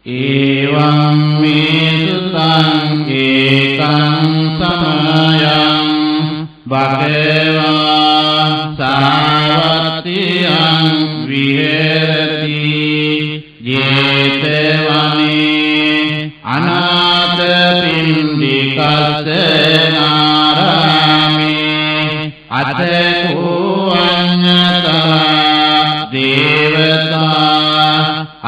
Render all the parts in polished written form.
evam me sutang ekang samayang bhagava savatiyang viherati jetavane anatha pindikassa narame atako anyata devata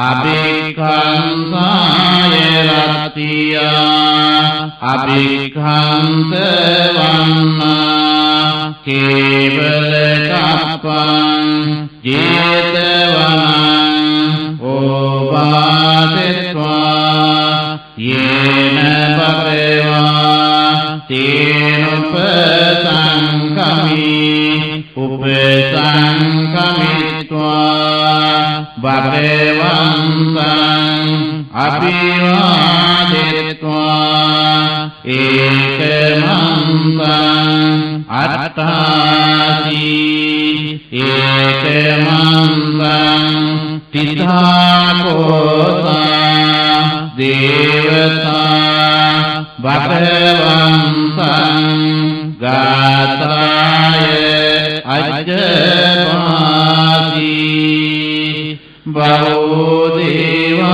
abhikkhantaya rattiya abhikkhanta vanna kevala kappan jetavanan obadetva yena bhagava tenupasankami upasankamitva bhagavantam abhivadetva ekamantam attasi ekamantam tithakota devata bhagavantam gataya ajjapasi bahudeva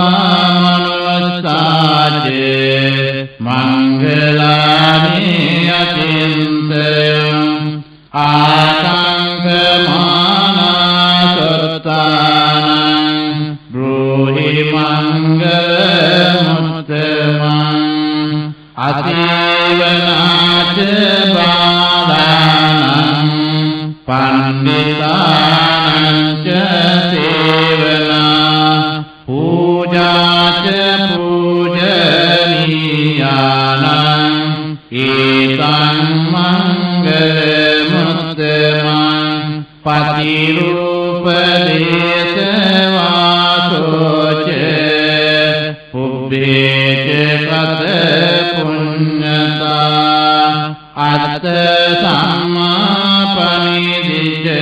manuvassaje mangalani achintayam atankamana sartanam bruhi mangalamuttamam asivanaca bādanam panditanaca sevana pujaca pujaniyanam etam mangalamuttamam patirupadesavasoca pubbece kata punyata atta sammapanidicca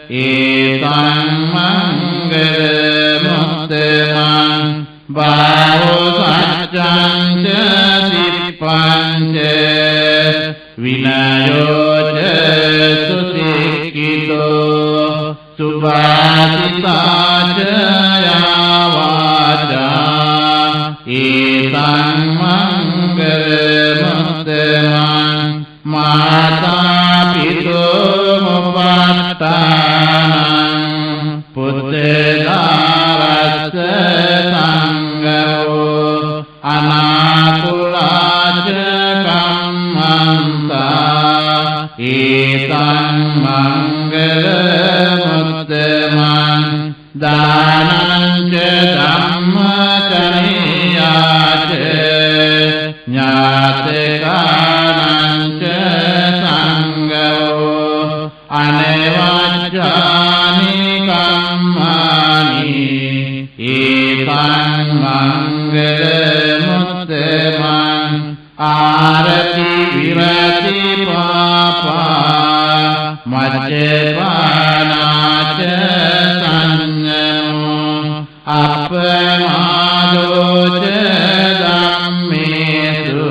etam mangalamuttamam bāvo saccānca tippanca vinayoca susikkito subhasitaca yāvāca etam mangalamuttamam mātā pito mupattānam puttedārassa sangavo anakulāca kammantā etam mangalamuttamam dānañca dhammacariyaca ñātekānañca sangavo anevajjāni kammāni etam mangalamuttamam ārati virati pāpā majjapānāca saññamo appamādoca dhammesu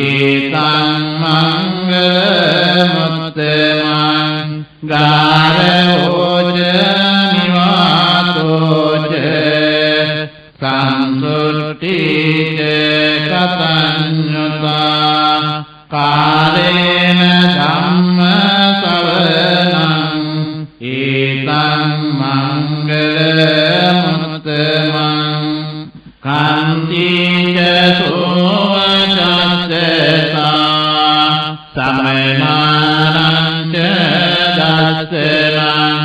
etam mangalamuttamam gāravoca nivātoca sansuttica kataññuta kālena dhamma savanam etam mangalamuttamam kantica sovacaseta samanānañca dassanam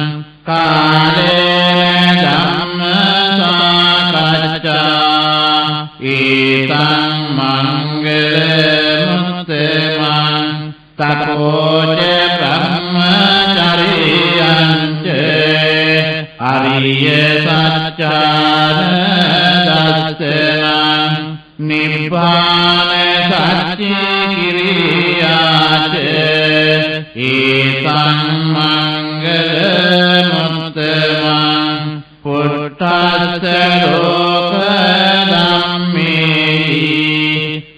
kālena dhamma sākaccā etam mangalamuttamam tapoca brahmacariyanca ariya saccāna dassanam nibbāna sacci kiriyāca etam mangalamuttamam තස්ස ලෝක ධම්මේ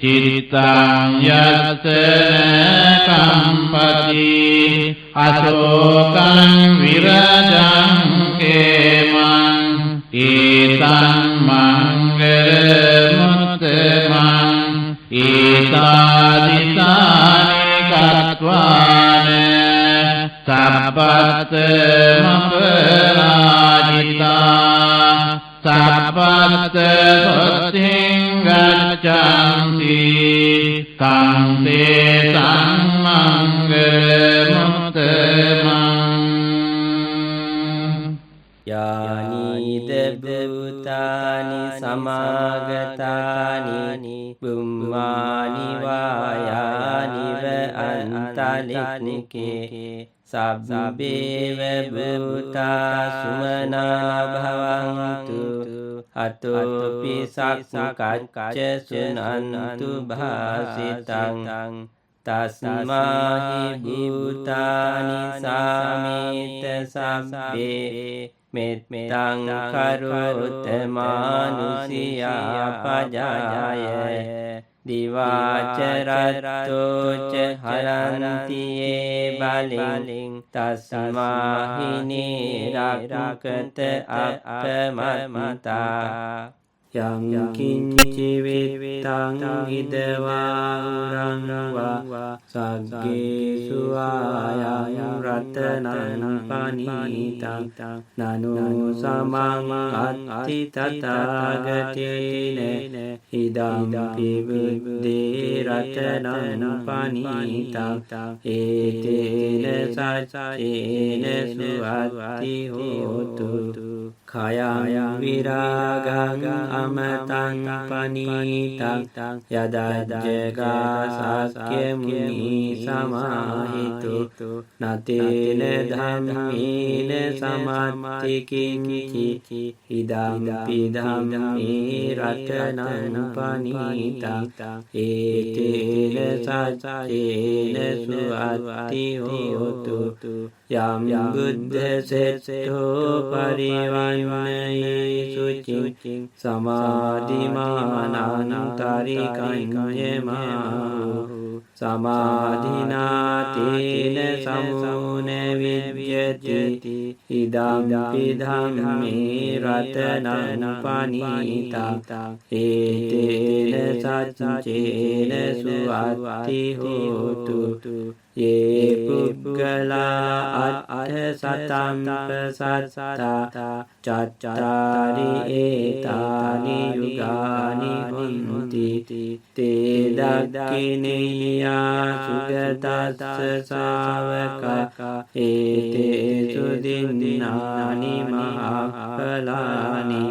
චිත්තං යස්ස කම්පති අශෝකං විරජං කේමං ඒතං මංගල මුත්තමං ඒතාදිතානි කତ୍වාන සබ්බත් මපරාජිතා සබ්බත් සොත්තිං ගච්ඡanti කම්සේ සම්මංගල මුත්තමං යානිද භූතානි සමාගතානි බුම්මානි වායානිව අන්තලික්නිකේ සබ්බේව භූතා සුමනා භවන්තු අතෝපි සක්කච්ඡ සුනන්තු භාසිතං තස්මාහි භූතානි සාමේත සබ්බේ මෙත්තං කරොත මානුසියා පජාය දිවාචරත්තෝච හරන්තියේ බලෙන් තස්මාහි නිරක්කත අපමත්තා යං කිංචි වෙත්තං හිදවාරංවා සග්ගේසු ආයං රතනං පනීතං නනෝ සමං අත්ති තථාගතේන ඉදං පිබුද්දේ රතනං පනීතං ඒතේන සච්චේන සුවත්ති හෝතු khayang viragang amatang panitang yadajjaga sakyamuni samahitu natene dhammene samattikinci idam pidhammi ratanang panitang etene saccena suatti hotu yam buddha setto parivannayi sucing samadhimanantarikanjemahu samadhinatena samune vidyati idam pidhammi ratanang panitang etena saccena suatti hotu ye puggala atta satampa satta cattari etani yugani honti te dakkineya sugatassa savaka ete sudinnani mahapalani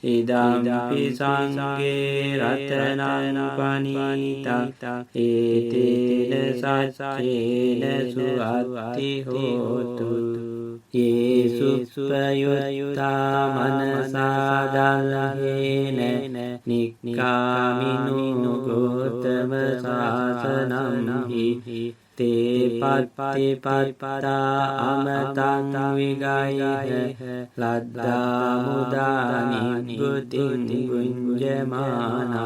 idam pisange ratanang panitang etena saccena suatti hotu yesu prayutta manasa dalhena nikkaminu gotama sasanam hi te patti patta amatang vigayah ladda mudani buddhin gunjamana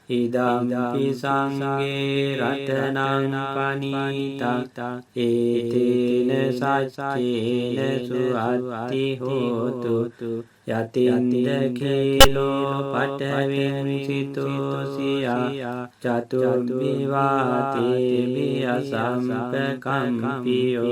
idam pisange ratanang panitang etena saccena suatti hotu yatinda khelo patavin sitosiya caturbivate viyasampekampiyo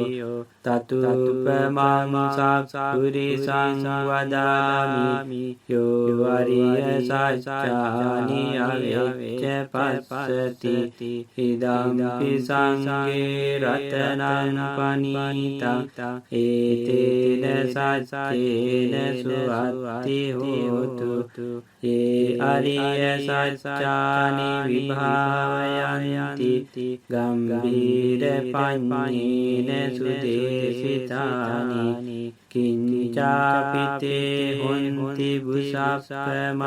tatupamam sakpurisang vadami yo ariya saccani avecca passati idam pisange ratanang panitang etena saccena suatti hotu ye ariya saccani vibhavayanti gambhira panyena sude දේශිතානි කිංචාපිතේ හොන්ති බුසප්පමත්තා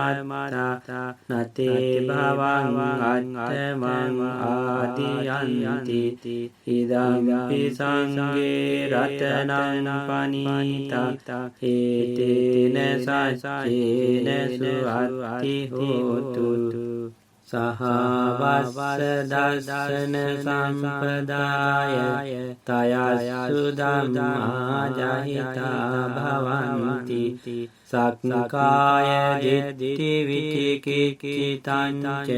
නතේ භවං අත්තමං ආදියන්ති ඉදම්පි සංඝේ රතනං පනීතා හේතේන සච්චේන සුවත්ති හෝතු සහවස්ස දර්ශන සම්පදාය තයස්සු ධම්මා ජහිතා භවಂತಿ සක්කාය දිට්ඨි විචිකිච්ඡිතං ච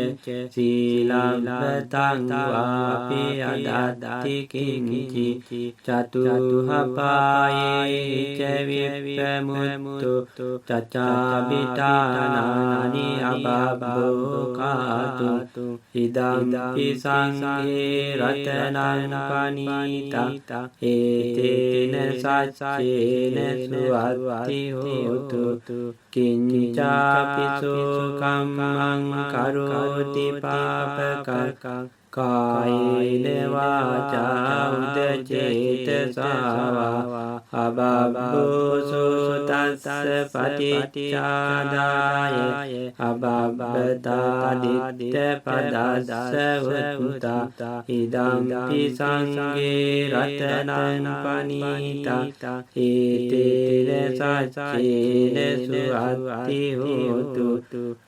සීලබ්බතං වාපි අදත්ති කිංචි චතුහපායේ ච විප්පමුත්තු චචාබිතානානි අබබ්බෝකාතු ඉදම්පි සංඝේ රතනං පනීතා හේතේන සච්චේන සුවත්ති හෝතු කිංචාපිසෝ කම්මං කරෝති පාපකං කායේන වාචා උදචේතසා අබබ්බෝසෝ තස්ස පටිච්චාදාය අබබ්බතා දිට්ඨ පදස්ස වුත්තා ඉදම්පි සංඝේ රතනං පනීතා හේතේන සච්චේන සුවත්ති හෝතු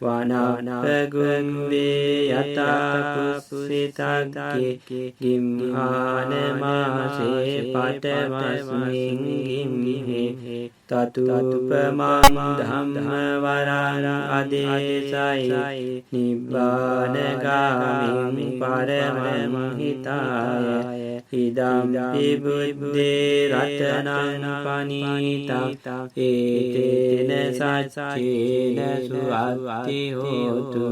වනපගුම්බේ යතා පුස්සිතග්ගේ ගිම්හානමාසේ පටවස්මින් ගිම්හේ තතුපමං ධම්මවරං අදේශයි නිබ්බානගාමින් පරමං හිතාය ඉදම්පි බුද්දේ රතනං පනීතා ඒතේන සච්චේන සුවත්ති හෝතු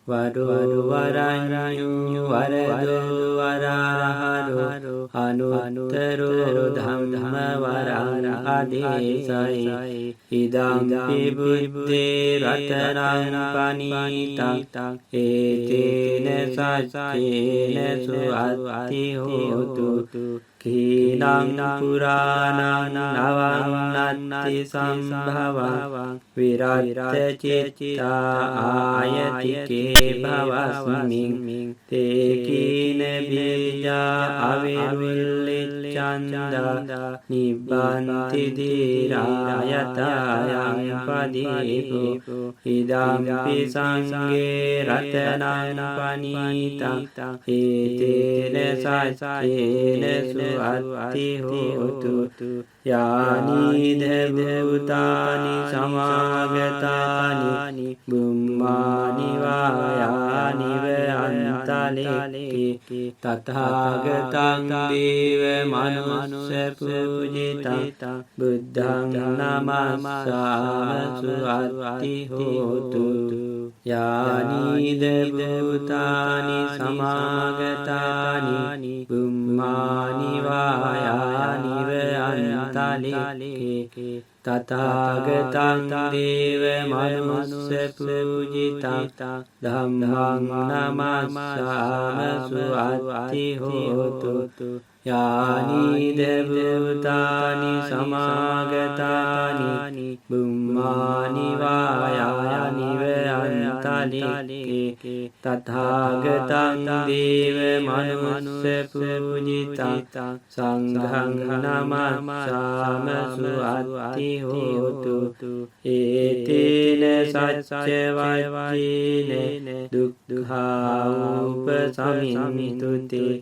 වරු වරඤ්ඤු වරදෝ වරහරෝ අනුත්තරෝ ධම්මවරං අදේශයි ඉදම්පි බුද්දේ රතනං පනීතා ඒතේන සච්චේන සුවත්ති හෝතු කීනං පුරාණං නවන්නත්ති සම්භවං විරාජ්‍ය චිත්තා ආයතිකේ භවස්මින් තේ කීන බීජා අවිරුල්ලිච්ඡන්දා නිබ්බන්ති දීරායතයන් පදීපෝ ඉදම්පි සංඝේ රතනං පනීතා හේතේන සච්චේන සුවත්ති හෝතු යානීද භූතානි සමාගතානි බුම්මානි වායානිව අන්තලේකි තථාගතං දේව මනුස්ස පූජිතා බුද්ධං නමස්සාම සුවත්ති හෝතු යානීද භූතානි සමාගතානි බුම්මානි වායානිව අන්තලේකි තථාගතං දේව මනුස්ස පූජිතා ධම්මං නමස්සාම සුවත්ති හෝතු යානීද භූතානි සමාගතානි බුම්මානි වායානිව අන්තලේකි තථාගතං දේව මනුස්ස පූජිතා සංඝං නමස්සාම සුවත්ති හෝතු ඒතේන සච්ච වච්චේන දුක්ඛා උපසමින්තුතේ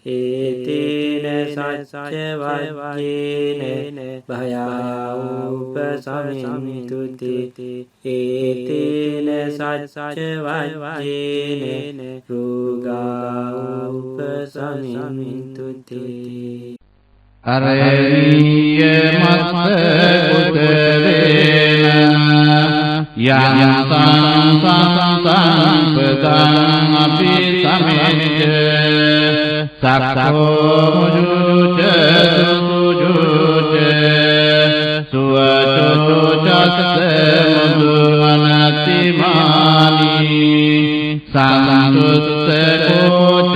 ඒතේන සච්ච වච්චේන භයා උපසමින්තුතේ ඒතේන සච්ච වච්චේන රෝගා උපසමින්තුතේ අරණීය මත්ත කුසලේන යං සංසංපදං අපි සමෙච්ච සක්ඛෝ මුජුච සුජුච සුවචුච චස්ස මුදුමනති මානි සංතුත්ත කෝච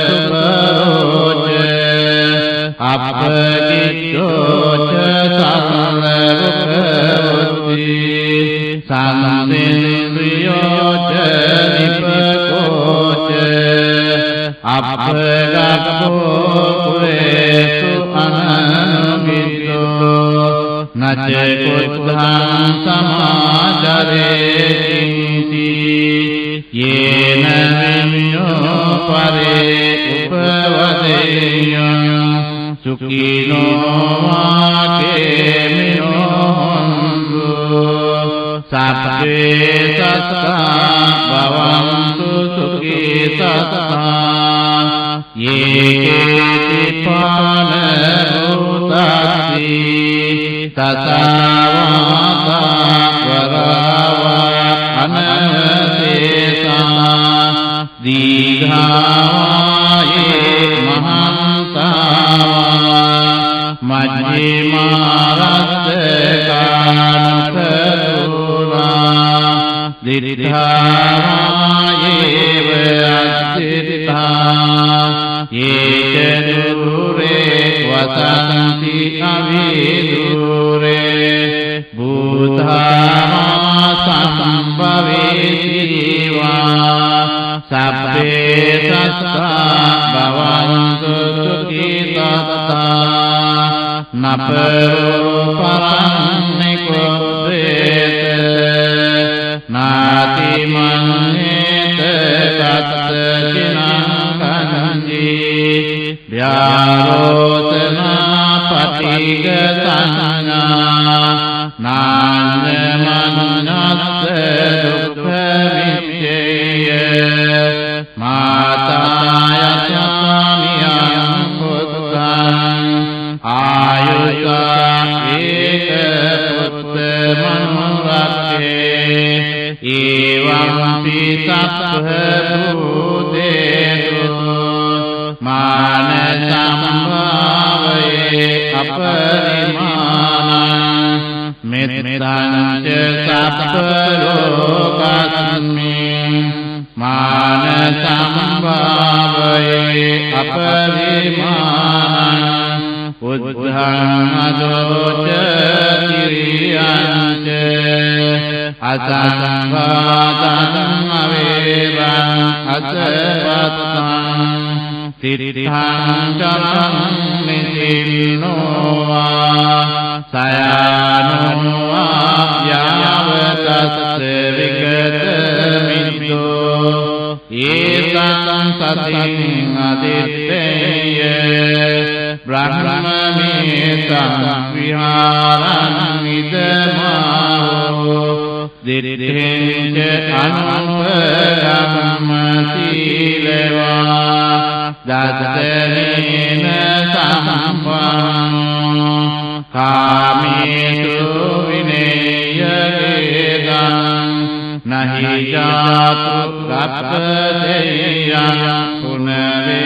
සුපරෝච අපගේ චෝච සසලරුපවති සම්දේන්ද්‍රියෝච නිපකෝච අපගක්ඛෝ කුරේසු අනනුගිතෝ නච කුද්ධං සමාචරේති යේන විඤ්ඤෝ පරේ උපවදේයං සුඛිනෝ වාකේමිනෝ හොන්තු සබ්බේ සත්තා භවන්තු සුඛී සත්තා යේකේති පාන භූතස්ති තසවාසා වරවා අනසේසා දීඝායේ මහන්තාවා මජ්ජිමාරස්සකානුකතුරා දිරිධාවායේව අත්තිරිධා යේච දුරේ වසන්ති අවිදුරේ බුද්ධාමා සම්භවේතිවා සබ්බේ සත්තා භවන්තු සුඛී සත්තා නපරෝ පරන්නිකෝ දේත නාති මන්නේත කත්තචිනං කනංජී ව්‍යාරෝතනා පටිග සංඥා නාඤ්ඤමඤ්ඤස්ස දුක්ඛ විච්ඡේය මාතායත්‍යාමියං පුත්තං ආයුෂා ඒක පුත්ත මනුරක්ඛේ ඒවං පිසප්ප භූතේසු මාන සම්භාවයේ අපරිමාණං මෙත්තං ච සප්ප ලෝකස්මින් මාන සම්භාවයේ අපරිමාණං උද්ධං අදෝච කිරියං ච අසංඝාතං අවේවං අසපත්තං තිරිඨං චරං නිසින්නෝවා සයානෝවා යාවතස්ස විගත මිද්දෝ ඒතං සතින් අදිත්තේය බ්‍රහ්මමේතං විහාරං ඉදමාහෝ දිත්තේච අනුපගම්ම සීලවා දත්තනේන සම්පන්නෝ කාමේසු විනේයේදං නහි ජාතු ගප්පදේයං පුනවේ